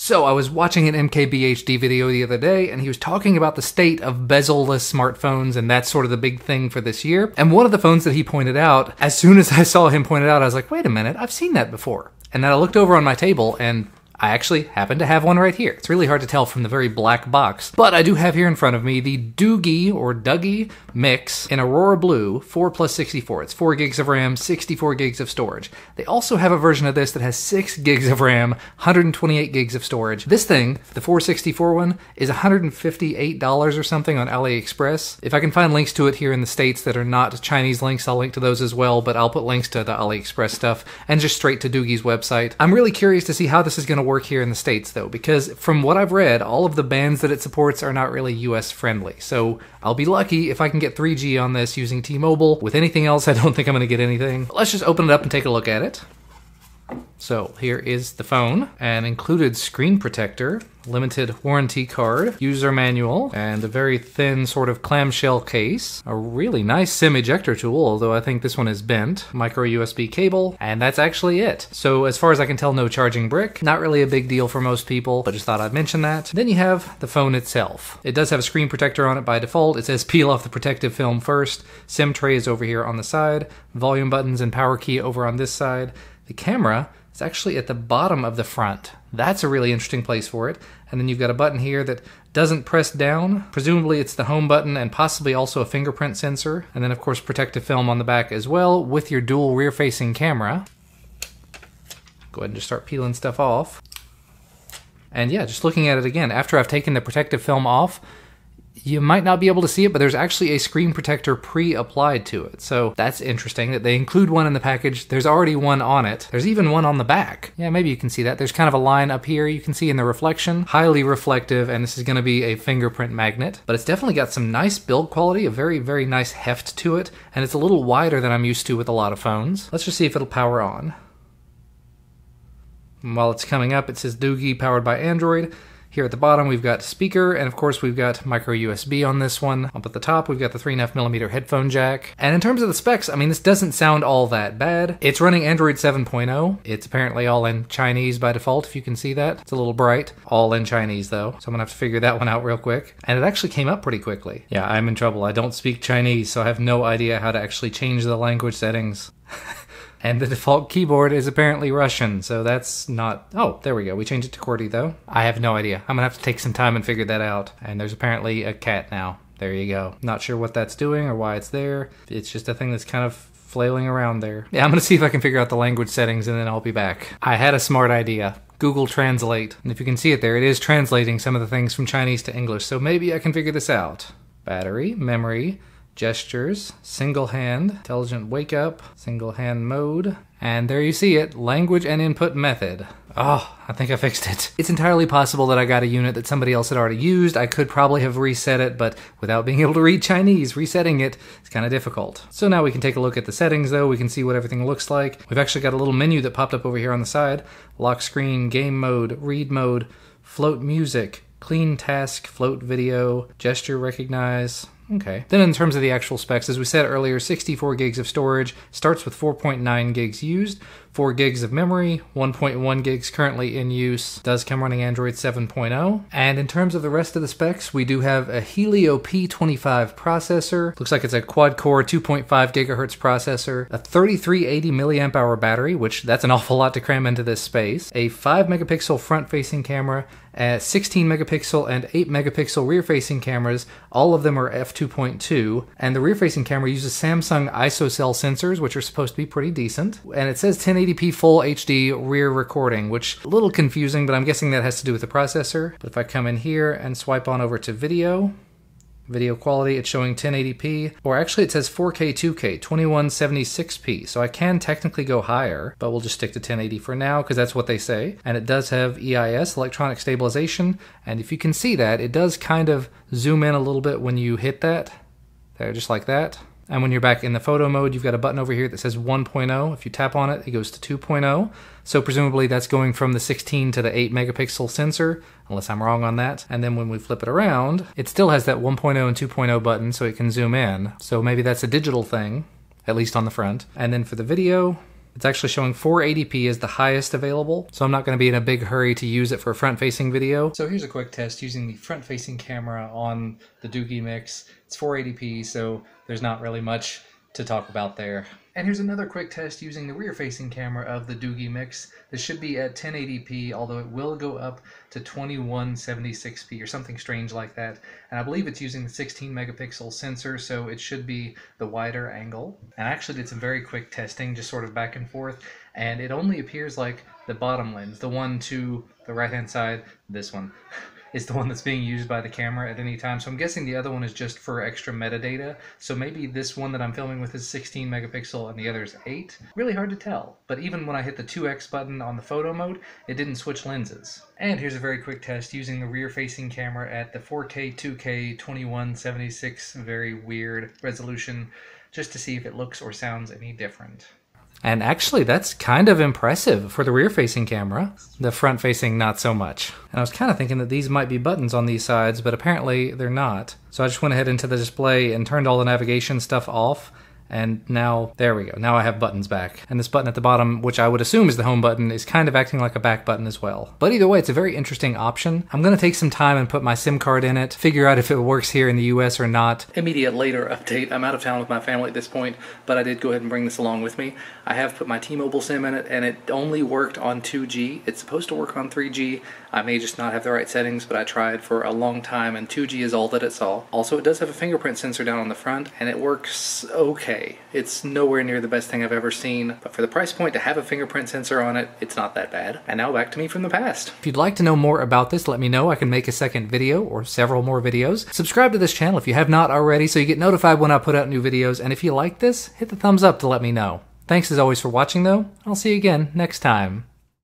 So I was watching an MKBHD video the other day, and he was talking about the state of bezel-less smartphones, and that's sort of the big thing for this year. And one of the phones that he pointed out, as soon as I saw him point it out, I was like, wait a minute, I've seen that before. And then I looked over on my table, and I actually happen to have one right here. It's really hard to tell from the very black box, but I do have here in front of me the Doogee or Dougie Mix in Aurora Blue 4+64. It's 4 gigs of RAM, 64 gigs of storage. They also have a version of this that has 6 gigs of RAM, 128 gigs of storage. This thing, the 464 one, is $158 or something on AliExpress. If I can find links to it here in the States that are not Chinese links, I'll link to those as well, but I'll put links to the AliExpress stuff and just straight to Doogee's website. I'm really curious to see how this is going to work here in the States though, because from what I've read, all of the bands that it supports are not really US friendly. So I'll be lucky if I can get 3G on this using T-Mobile. With anything else, I don't think I'm going to get anything. But let's just open it up and take a look at it. So here is the phone, an included screen protector, limited warranty card, user manual, and a very thin sort of clamshell case. A really nice SIM ejector tool, although I think this one is bent. Micro USB cable, and that's actually it. So as far as I can tell, no charging brick. Not really a big deal for most people, but just thought I'd mention that. Then you have the phone itself. It does have a screen protector on it by default. It says peel off the protective film first. SIM tray is over here on the side. Volume buttons and power key over on this side. The camera is actually at the bottom of the front. That's a really interesting place for it. And then you've got a button here that doesn't press down. Presumably it's the home button and possibly also a fingerprint sensor. And then of course protective film on the back as well with your dual rear-facing camera. Go ahead and just start peeling stuff off. And yeah, just looking at it again, after I've taken the protective film off, you might not be able to see it, but there's actually a screen protector pre-applied to it. So that's interesting that they include one in the package. There's already one on it. There's even one on the back. Yeah, maybe you can see that. There's kind of a line up here you can see in the reflection. Highly reflective, and this is going to be a fingerprint magnet. But it's definitely got some nice build quality, a very, very nice heft to it, and it's a little wider than I'm used to with a lot of phones. Let's just see if it'll power on. And while it's coming up, it says Doogee powered by Android. Here at the bottom, we've got speaker, and of course we've got micro USB on this one. Up at the top, we've got the 3.5mm headphone jack. And in terms of the specs, I mean, this doesn't sound all that bad. It's running Android 7.0. It's apparently all in Chinese by default, if you can see that. It's a little bright. All in Chinese, though. So I'm gonna have to figure that one out real quick. And it actually came up pretty quickly. Yeah, I'm in trouble. I don't speak Chinese, so I have no idea how to actually change the language settings. And the default keyboard is apparently Russian, so that's not... Oh, there we go. We changed it to QWERTY, though. I have no idea. I'm gonna have to take some time and figure that out. And there's apparently a cat now. There you go. Not sure what that's doing or why it's there. It's just a thing that's kind of flailing around there. Yeah, I'm gonna see if I can figure out the language settings, and then I'll be back. I had a smart idea. Google Translate. And if you can see it there, it is translating some of the things from Chinese to English, so maybe I can figure this out. Battery, memory, gestures, single hand, intelligent wake up, single hand mode, and there you see it, language and input method. Oh, I think I fixed it. It's entirely possible that I got a unit that somebody else had already used. I could probably have reset it, but without being able to read Chinese, resetting it is kind of difficult. So now we can take a look at the settings though. We can see what everything looks like. We've actually got a little menu that popped up over here on the side. Lock screen, game mode, read mode, float music, clean task, float video, gesture recognize. Okay. Then in terms of the actual specs, as we said earlier, 64 gigs of storage, starts with 4.9 gigs used, 4 gigs of memory, 1.1 gigs currently in use, does come running Android 7.0. And in terms of the rest of the specs, we do have a Helio P25 processor. Looks like it's a quad-core 2.5 gigahertz processor, a 3380 milliamp hour battery, which that's an awful lot to cram into this space, a 5 megapixel front-facing camera, 16 megapixel and 8 megapixel rear-facing cameras. All of them are f2.2, and the rear-facing camera uses Samsung ISOCELL sensors, which are supposed to be pretty decent. And it says 1080p full HD rear recording, which is a little confusing, but I'm guessing that has to do with the processor. But if I come in here and swipe on over to video quality, it's showing 1080p, or actually it says 4K 2K, 2176p, so I can technically go higher, but we'll just stick to 1080 for now, because that's what they say. And it does have EIS, electronic stabilization, and if you can see that, it does kind of zoom in a little bit when you hit that, there, just like that. And when you're back in the photo mode, you've got a button over here that says 1.0. If you tap on it, it goes to 2.0. So presumably that's going from the 16 to the 8 megapixel sensor, unless I'm wrong on that. And then when we flip it around, it still has that 1.0 and 2.0 button, so it can zoom in. So maybe that's a digital thing, at least on the front. And then for the video, It's actually showing 480p as the highest available, so I'm not going to be in a big hurry to use it for a front-facing video. So here's a quick test using the front-facing camera on the Doogee Mix. It's 480p, so there's not really much to talk about there. And here's another quick test using the rear-facing camera of the Doogee Mix. This should be at 1080p, although it will go up to 2176p or something strange like that. And I believe it's using the 16 megapixel sensor, so it should be the wider angle. And I actually did some very quick testing, just sort of back and forth, and it only appears like the bottom lens, the one to the right-hand side, this one, is the one that's being used by the camera at any time. So I'm guessing the other one is just for extra metadata. So maybe this one that I'm filming with is 16 megapixel and the other is 8. Really hard to tell. But even when I hit the 2x button on the photo mode, it didn't switch lenses. And here's a very quick test using the rear-facing camera at the 4K, 2K, 2176 very weird resolution, just to see if it looks or sounds any different. And actually, that's kind of impressive for the rear-facing camera. The front-facing, not so much. And I was kind of thinking that these might be buttons on these sides, but apparently they're not. So I just went ahead into the display and turned all the navigation stuff off. And now, there we go. Now I have buttons back. And this button at the bottom, which I would assume is the home button, is kind of acting like a back button as well. But either way, it's a very interesting option. I'm going to take some time and put my SIM card in it, figure out if it works here in the US or not. Immediate later update. I'm out of town with my family at this point, but I did go ahead and bring this along with me. I have put my T-Mobile SIM in it, and it only worked on 2G. It's supposed to work on 3G. I may just not have the right settings, but I tried for a long time, and 2G is all that it saw. Also, it does have a fingerprint sensor down on the front, and it works okay. It's nowhere near the best thing I've ever seen, but for the price point to have a fingerprint sensor on it, it's not that bad. And now back to me from the past. If you'd like to know more about this, let me know. I can make a second video or several more videos. Subscribe to this channel if you have not already so you get notified when I put out new videos. And if you like this, hit the thumbs up to let me know. Thanks as always for watching though. I'll see you again next time.